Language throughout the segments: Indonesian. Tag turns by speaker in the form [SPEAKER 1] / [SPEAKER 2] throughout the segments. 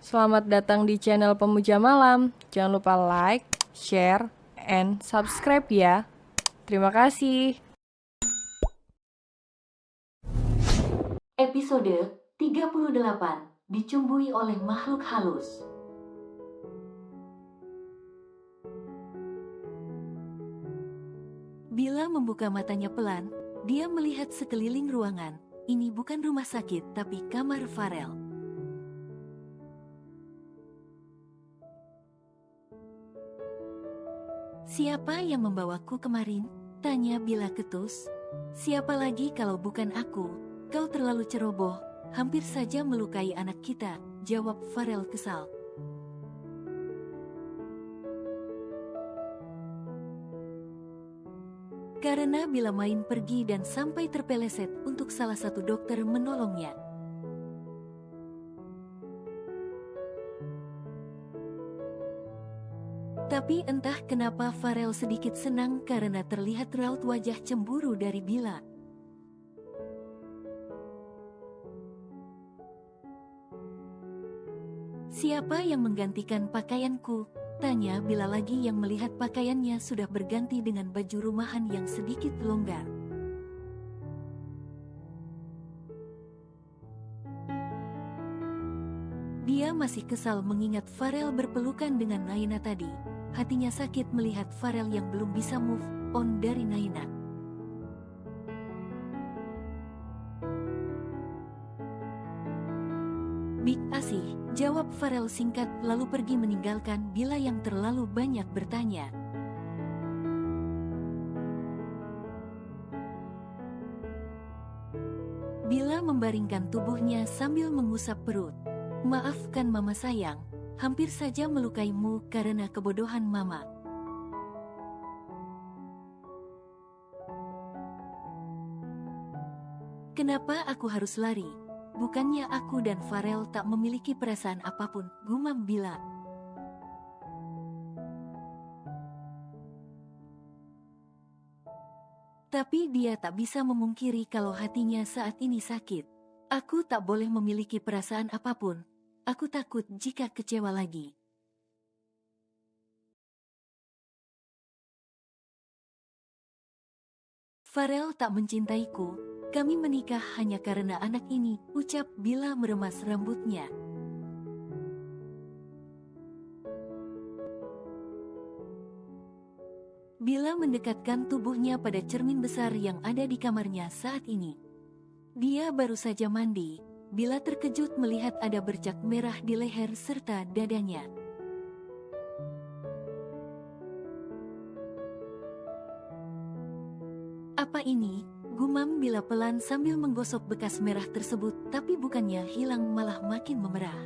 [SPEAKER 1] Selamat datang di channel Pemuja Malam. Jangan lupa like, share, and subscribe ya. Terima kasih.
[SPEAKER 2] Episode 38 dicumbui oleh makhluk halus. Bila membuka matanya pelan, dia melihat sekeliling ruangan. Ini bukan rumah sakit, tapi kamar Farel. Siapa yang membawaku kemarin? Tanya Bila ketus. Siapa lagi kalau bukan aku? Kau terlalu ceroboh, hampir saja melukai anak kita, jawab Farel kesal. Karena Bila main pergi dan sampai terpeleset untuk salah satu dokter menolongnya. Tapi entah kenapa Farel sedikit senang karena terlihat raut wajah cemburu dari Bila. Siapa yang menggantikan pakaianku? Tanya Bila lagi yang melihat pakaiannya sudah berganti dengan baju rumahan yang sedikit longgar. Dia masih kesal mengingat Farel berpelukan dengan Naina tadi. Hatinya sakit melihat Farel yang belum bisa move on dari Naina. Big Asih, jawab Farel singkat lalu pergi meninggalkan Bila yang terlalu banyak bertanya. Bila membaringkan tubuhnya sambil mengusap perut. Maafkan Mama sayang, hampir saja melukaimu karena kebodohan Mama. Kenapa aku harus lari? Bukannya aku dan Farel tak memiliki perasaan apapun, gumam Bila. Tapi dia tak bisa memungkiri kalau hatinya saat ini sakit. Aku tak boleh memiliki perasaan apapun. Aku takut jika kecewa lagi. Farel tak mencintaiku. Kami menikah hanya karena anak ini, ucap Bila meremas rambutnya. Bila mendekatkan tubuhnya pada cermin besar yang ada di kamarnya saat ini. Dia baru saja mandi. Bila terkejut melihat ada bercak merah di leher serta dadanya. Apa ini? Gumam Bila pelan sambil menggosok bekas merah tersebut, tapi bukannya hilang malah makin memerah.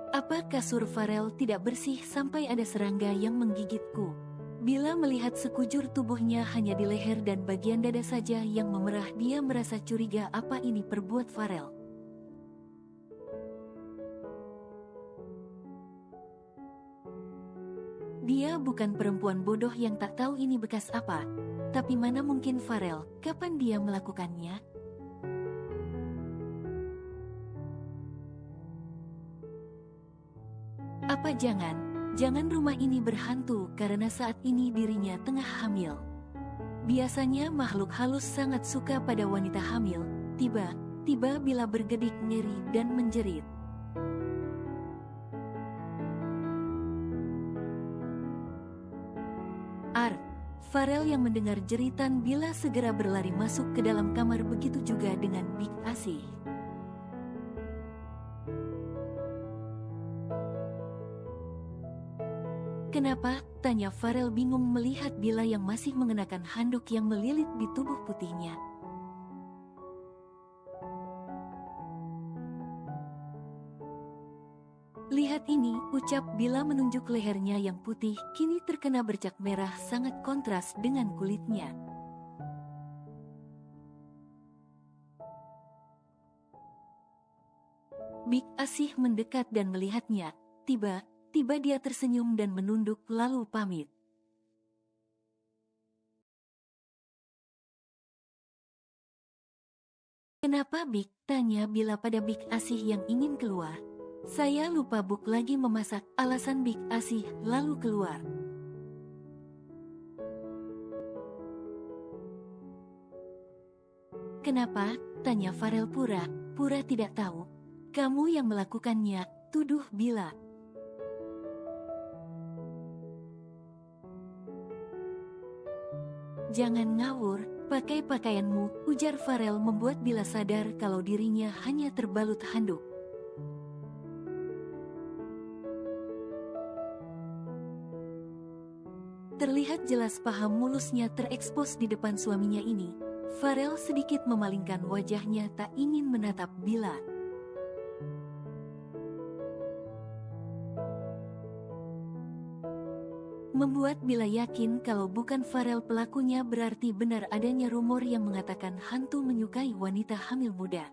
[SPEAKER 2] Apa kasur Farel tidak bersih sampai ada serangga yang menggigitku? Bila melihat sekujur tubuhnya hanya di leher dan bagian dada saja yang memerah, dia merasa curiga apa ini perbuat Farel. Dia bukan perempuan bodoh yang tak tahu ini bekas apa. Tapi mana mungkin Farel, kapan dia melakukannya? Apa jangan rumah ini berhantu karena saat ini dirinya tengah hamil. Biasanya makhluk halus sangat suka pada wanita hamil. Tiba-tiba Bila bergedik nyeri dan menjerit. Farel yang mendengar jeritan Bila segera berlari masuk ke dalam kamar, begitu juga dengan Big Asih. Kenapa? Tanya Farel bingung melihat Bila yang masih mengenakan handuk yang melilit di tubuh putihnya. Lihat ini, ucap Bila menunjuk lehernya yang putih, kini terkena bercak merah sangat kontras dengan kulitnya. Big Asih mendekat dan melihatnya. Tiba-tiba dia tersenyum dan menunduk lalu pamit. Kenapa Big? Tanya Bila pada Big Asih yang ingin keluar. Saya lupa Buk lagi memasak, alasan Big Asih lalu keluar. Kenapa? Tanya Farel pura tidak tahu. Kamu yang melakukannya, tuduh Bila. Jangan ngawur, pakai pakaianmu, ujar Farel membuat Bila sadar kalau dirinya hanya terbalut handuk. Terlihat jelas paha mulusnya terekspos di depan suaminya ini. Farel sedikit memalingkan wajahnya tak ingin menatap Bila. Membuat Bila yakin kalau bukan Farel pelakunya berarti benar adanya rumor yang mengatakan hantu menyukai wanita hamil muda.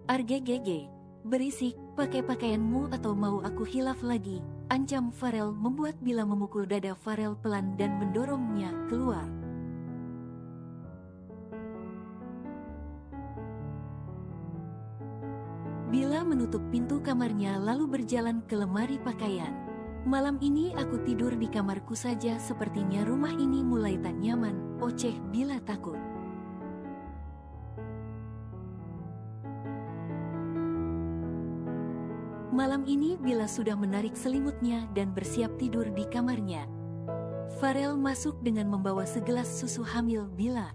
[SPEAKER 2] Argegege, berisik, pakai pakaianmu atau mau aku hilaf lagi, ancam Farel membuat Bila memukul dada Farel pelan dan mendorongnya keluar. Bila menutup pintu kamarnya lalu berjalan ke lemari pakaian. Malam ini aku tidur di kamarku saja, sepertinya rumah ini mulai tak nyaman, oceh Bila takut. Malam ini Bila sudah menarik selimutnya dan bersiap tidur di kamarnya. Farel masuk dengan membawa segelas susu hamil Bila.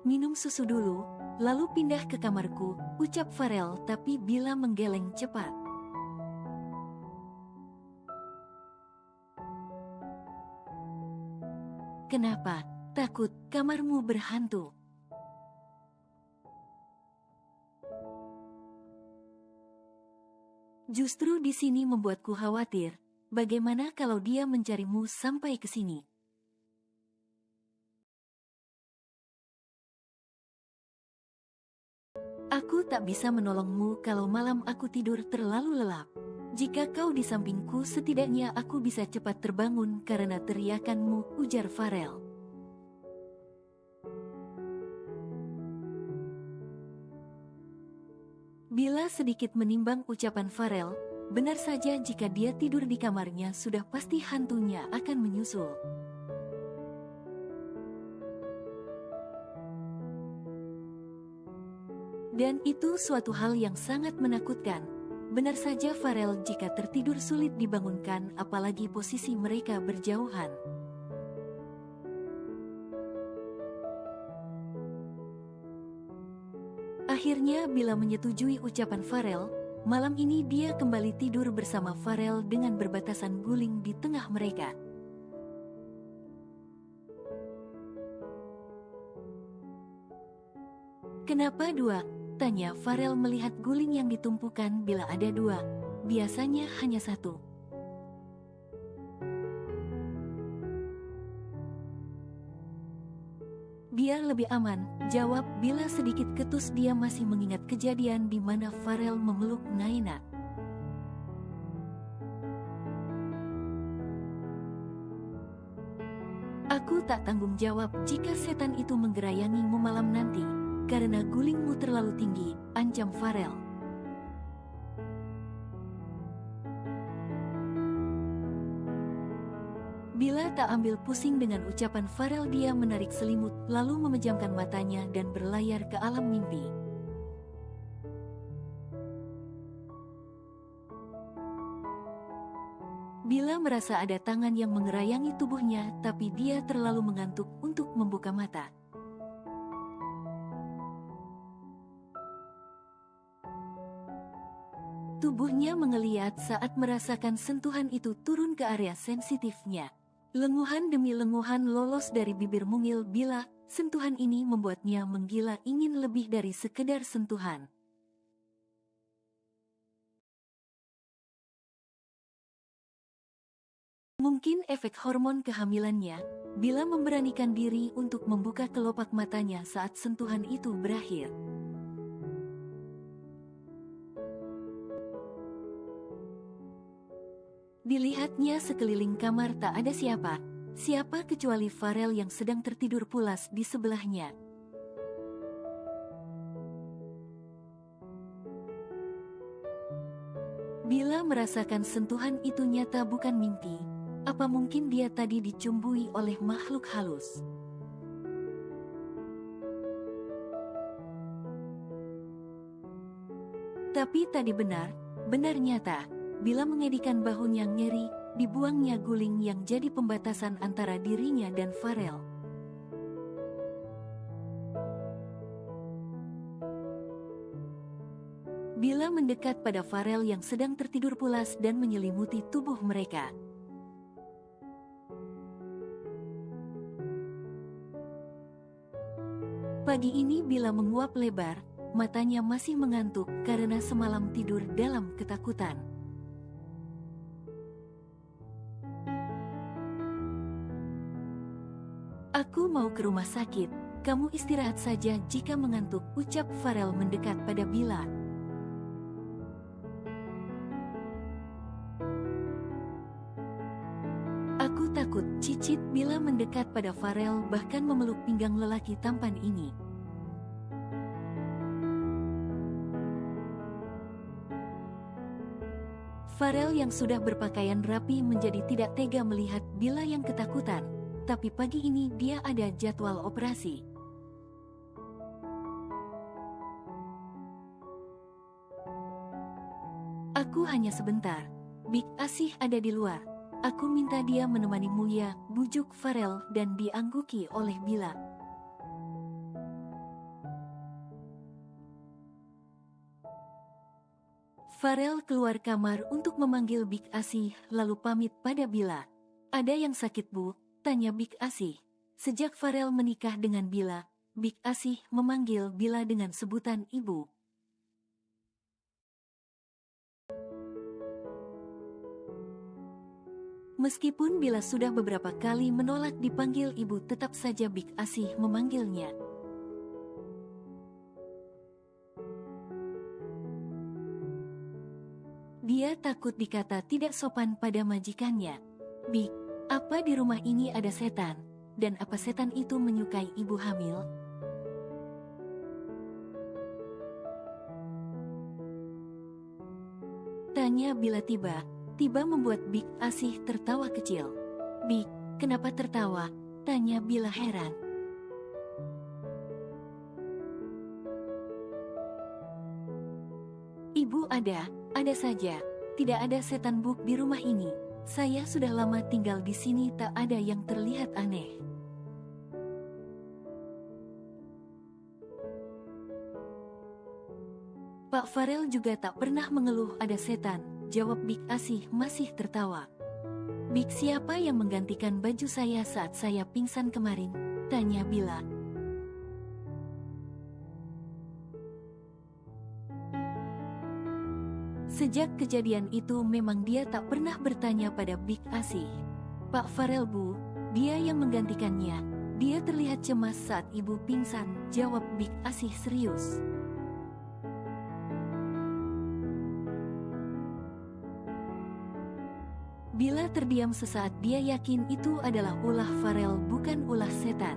[SPEAKER 2] Minum susu dulu, lalu pindah ke kamarku, ucap Farel, tapi Bila menggeleng cepat. Kenapa? Takut kamarmu berhantu? Justru di sini membuatku khawatir. Bagaimana kalau dia mencarimu sampai ke sini? Aku tak bisa menolongmu kalau malam aku tidur terlalu lelap. Jika kau di sampingku, setidaknya aku bisa cepat terbangun karena teriakanmu, ujar Farel. Bila sedikit menimbang ucapan Farel, benar saja jika dia tidur di kamarnya sudah pasti hantunya akan menyusul. Dan itu suatu hal yang sangat menakutkan. Benar saja Farel, jika tertidur sulit dibangunkan, apalagi posisi mereka berjauhan. Akhirnya Bila menyetujui ucapan Farel. Malam ini dia kembali tidur bersama Farel dengan berbatasan guling di tengah mereka. Kenapa dua? Tanya Farel melihat guling yang ditumpukan. Bila ada dua, biasanya hanya satu. Biar lebih aman, jawab Bila sedikit ketus. Dia masih mengingat kejadian di mana Farel memeluk Naina. Aku tak tanggung jawab jika setan itu menggerayangimu malam nanti. Karena gulingmu terlalu tinggi, ancam Farel. Bila tak ambil pusing dengan ucapan Farel, dia menarik selimut, lalu memejamkan matanya dan berlayar ke alam mimpi. Bila merasa ada tangan yang mengerayangi tubuhnya, tapi dia terlalu mengantuk untuk membuka mata. Tubuhnya mengeliat saat merasakan sentuhan itu turun ke area sensitifnya. Lenguhan demi lenguhan lolos dari bibir mungil Bila. Sentuhan ini membuatnya menggila, ingin lebih dari sekedar sentuhan. Mungkin efek hormon kehamilannya, Bila memberanikan diri untuk membuka kelopak matanya saat sentuhan itu berakhir. Dilihatnya sekeliling kamar tak ada siapa kecuali Farel yang sedang tertidur pulas di sebelahnya. Bila merasakan sentuhan itu nyata bukan mimpi, apa mungkin dia tadi dicumbui oleh makhluk halus? Tapi tadi benar nyata. Bila mengedikan bahunya nyeri, dibuangnya guling yang jadi pembatasan antara dirinya dan Farel. Bila mendekat pada Farel yang sedang tertidur pulas dan menyelimuti tubuh mereka. Pagi ini Bila menguap lebar, matanya masih mengantuk karena semalam tidur dalam ketakutan. Aku mau ke rumah sakit, kamu istirahat saja jika mengantuk, ucap Farel mendekat pada Bila. Aku takut, cicit Bila mendekat pada Farel bahkan memeluk pinggang lelaki tampan ini. Farel yang sudah berpakaian rapi menjadi tidak tega melihat Bila yang ketakutan. Tapi pagi ini dia ada jadwal operasi. Aku hanya sebentar. Big Asih ada di luar. Aku minta dia menemanimu ya, bujuk Farel dan diangguki oleh Bila. Farel keluar kamar untuk memanggil Big Asih lalu pamit pada Bila. Ada yang sakit bu? Tanya Big Asih. Sejak Farel menikah dengan Bila, Big Asih memanggil Bila dengan sebutan ibu. Meskipun Bila sudah beberapa kali menolak dipanggil ibu, tetap saja Big Asih memanggilnya. Dia takut dikata tidak sopan pada majikannya. Big, apa di rumah ini ada setan? Dan apa setan itu menyukai ibu hamil? Tanya Bila tiba membuat Big Asih tertawa kecil. Big, kenapa tertawa? Tanya Bila heran. Ibu ada saja. Tidak ada setan buk di rumah ini. Saya sudah lama tinggal di sini, tak ada yang terlihat aneh. Pak Farel juga tak pernah mengeluh ada setan, jawab Big Asih masih tertawa. Big, siapa yang menggantikan baju saya saat saya pingsan kemarin? Tanya Bila. Sejak kejadian itu memang dia tak pernah bertanya pada Big Asih. Pak Farel bu, dia yang menggantikannya. Dia terlihat cemas saat ibu pingsan, jawab Big Asih serius. Bila terdiam sesaat, dia yakin itu adalah ulah Farel bukan ulah setan.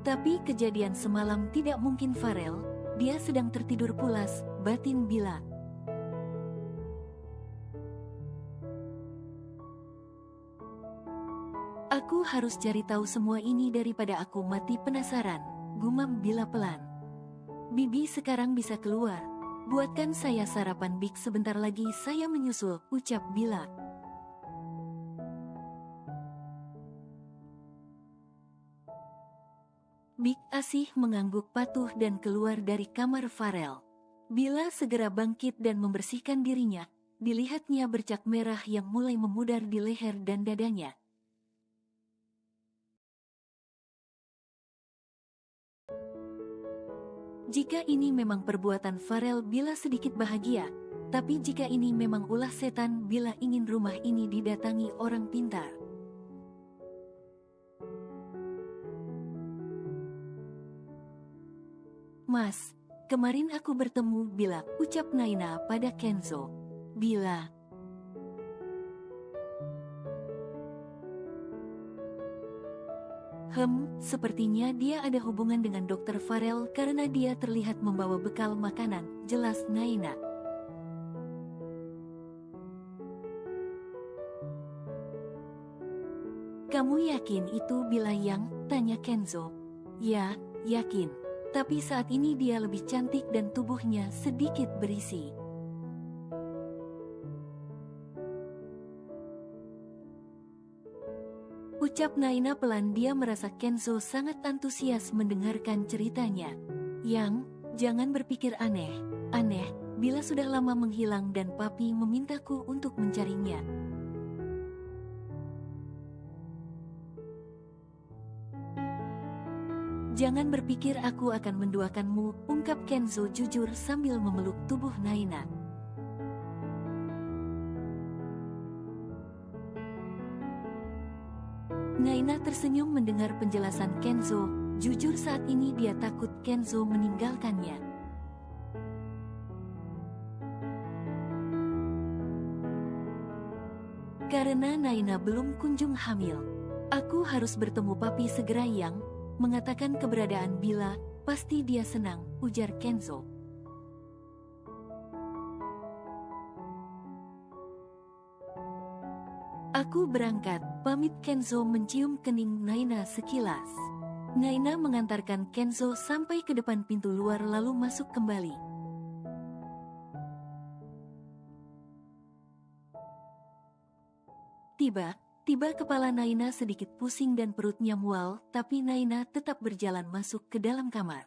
[SPEAKER 2] Tapi kejadian semalam tidak mungkin Farel, dia sedang tertidur pulas, batin Bila. Aku harus cari tahu semua ini daripada aku mati penasaran, gumam Bila pelan. Bibi sekarang bisa keluar. Buatkan saya sarapan Big, sebentar lagi saya menyusul, ucap Bila. Big Asih mengangguk patuh dan keluar dari kamar Farel. Bila segera bangkit dan membersihkan dirinya, dilihatnya bercak merah yang mulai memudar di leher dan dadanya. Jika ini memang perbuatan Farel, Bila sedikit bahagia. Tapi jika ini memang ulah setan, Bila ingin rumah ini didatangi orang pintar. Mas, kemarin aku bertemu Bila, ucap Naina pada Kenzo. Bila. Sepertinya dia ada hubungan dengan Dokter Farel karena dia terlihat membawa bekal makanan, jelas Naina. Kamu yakin itu Bila Yang? Tanya Kenzo. Ya, yakin. Tapi saat ini dia lebih cantik dan tubuhnya sedikit berisi. Ucap Naina pelan. Dia merasa Kenzo sangat antusias mendengarkan ceritanya. Yang, jangan berpikir aneh. Aneh, Bila sudah lama menghilang dan papi memintaku untuk mencarinya. Jangan berpikir aku akan menduakanmu, ungkap Kenzo jujur sambil memeluk tubuh Naina. Naina tersenyum mendengar penjelasan Kenzo. Jujur saat ini dia takut Kenzo meninggalkannya. Karena Naina belum kunjung hamil. Aku harus bertemu papi segera. Yang mengatakan keberadaan Bila, pasti dia senang, ujar Kenzo. Aku berangkat, pamit. Kenzo mencium kening Naina sekilas. Naina mengantarkan Kenzo sampai ke depan pintu luar lalu masuk kembali. Tiba kepala Naina sedikit pusing dan perutnya mual, tapi Naina tetap berjalan masuk ke dalam kamar.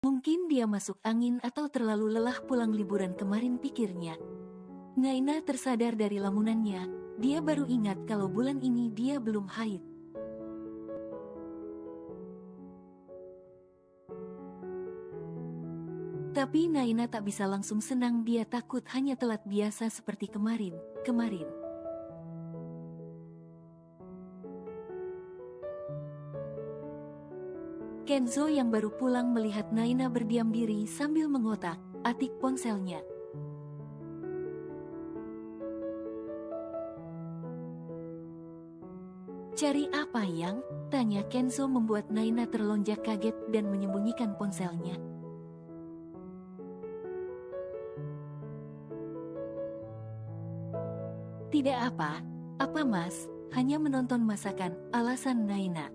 [SPEAKER 2] Mungkin dia masuk angin atau terlalu lelah pulang liburan kemarin, pikirnya. Naina tersadar dari lamunannya. Dia baru ingat kalau bulan ini dia belum haid. Tapi Naina tak bisa langsung senang. Dia takut hanya telat biasa seperti kemarin. Kenzo yang baru pulang melihat Naina berdiam diri sambil mengotak-atik ponselnya. Cari apa Yang? Tanya Kenzo membuat Naina terlonjak kaget dan menyembunyikan ponselnya. Tidak apa mas, hanya menonton masakan, alasan Naina.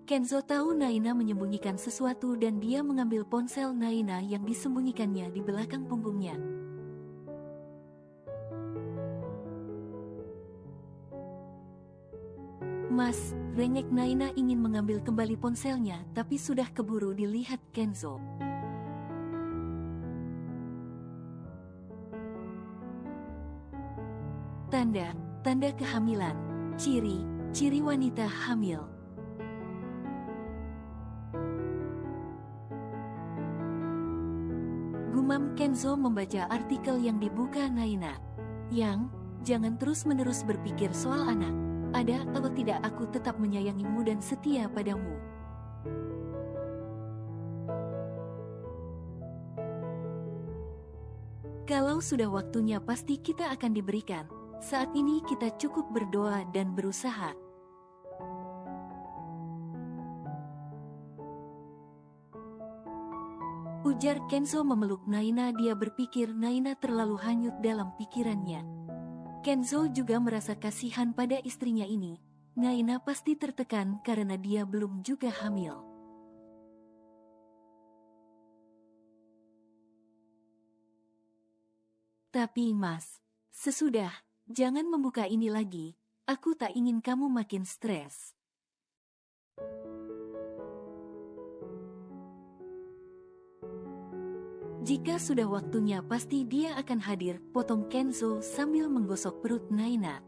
[SPEAKER 2] Kenzo tahu Naina menyembunyikan sesuatu dan dia mengambil ponsel Naina yang disembunyikannya di belakang punggungnya. Mas, rengek Naina ingin mengambil kembali ponselnya tapi sudah keburu dilihat Kenzo. Tanda kehamilan, ciri wanita hamil. Gumam Kenzo membaca artikel yang dibuka Naina. Yang, jangan terus-menerus berpikir soal anak. Ada atau tidak aku tetap menyayangimu dan setia padamu. Kalau sudah waktunya pasti kita akan diberikan. Saat ini kita cukup berdoa dan berusaha. Ujar Kenzo memeluk Naina. Dia berpikir Naina terlalu hanyut dalam pikirannya. Kenzo juga merasa kasihan pada istrinya ini. Naina pasti tertekan karena dia belum juga hamil. Tapi mas, sesudah, jangan membuka ini lagi. Aku tak ingin kamu makin stres. Jika sudah waktunya pasti dia akan hadir, potong Kenzo sambil menggosok perut Naina.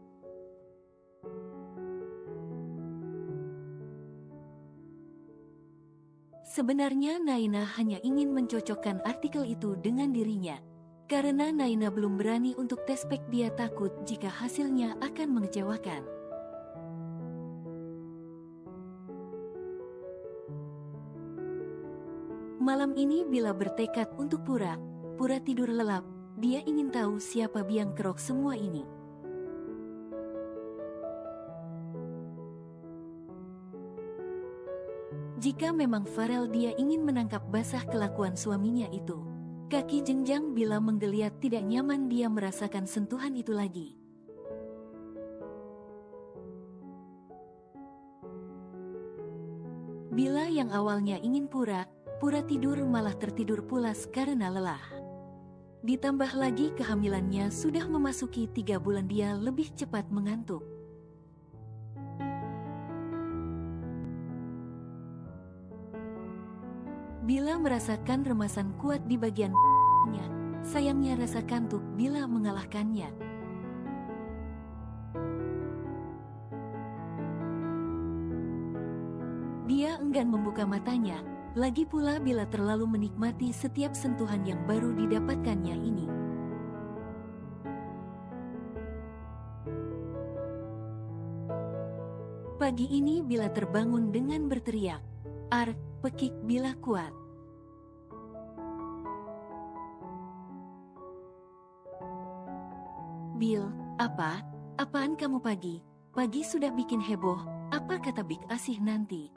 [SPEAKER 2] Sebenarnya Naina hanya ingin mencocokkan artikel itu dengan dirinya. Karena Naina belum berani untuk tes pack, dia takut jika hasilnya akan mengecewakan. Malam ini Bila bertekad untuk pura tidur lelap. Dia ingin tahu siapa biang kerok semua ini. Jika memang Farel dia ingin menangkap basah kelakuan suaminya itu. Kaki jenjang Bila menggeliat tidak nyaman dia merasakan sentuhan itu lagi. Bila yang awalnya ingin pura tidur malah tertidur pulas karena lelah. Ditambah lagi kehamilannya sudah memasuki 3 bulan dia lebih cepat mengantuk. Bila merasakan remasan kuat di bagian nya, sayangnya rasa kantuk Bila mengalahkannya. Dia enggan membuka matanya, lagi pula Bila terlalu menikmati setiap sentuhan yang baru didapatkannya ini. Pagi ini Bila terbangun dengan berteriak, "Ar!" Pekik Bila kuat. "Bil, apa? Apaan kamu pagi? Pagi sudah bikin heboh, apa kata Bik Asih nanti?"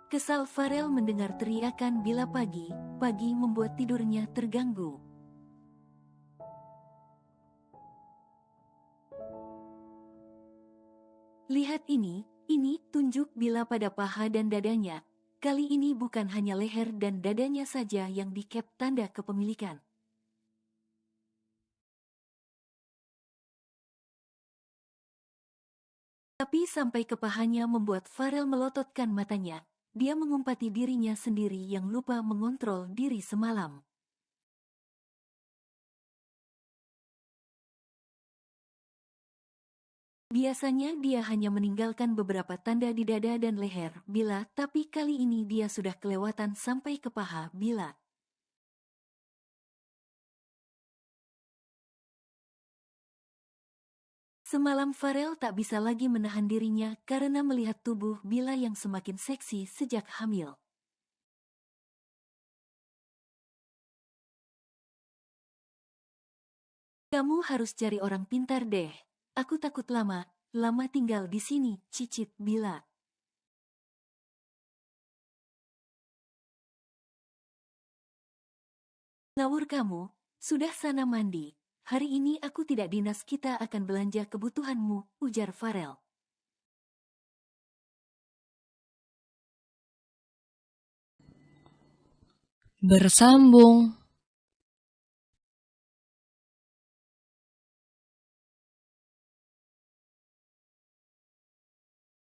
[SPEAKER 2] Kesal Farel mendengar teriakan Bila pagi membuat tidurnya terganggu. "Lihat ini tunjuk Bila pada paha dan dadanya. Kali ini bukan hanya leher dan dadanya saja yang dikep tanda kepemilikan. Tapi sampai ke pahanya membuat Farel melototkan matanya. Dia mengumpati dirinya sendiri yang lupa mengontrol diri semalam. Biasanya dia hanya meninggalkan beberapa tanda di dada dan leher Bila, tapi kali ini dia sudah kelewatan sampai ke paha Bila. Semalam Farel tak bisa lagi menahan dirinya karena melihat tubuh Bila yang semakin seksi sejak hamil. "Kamu harus cari orang pintar deh. Aku takut lama tinggal di sini," cicit Bila. "Ngawur kamu, sudah sana mandi. Hari ini aku tidak dinas kita akan belanja kebutuhanmu," ujar Farel.
[SPEAKER 1] Bersambung.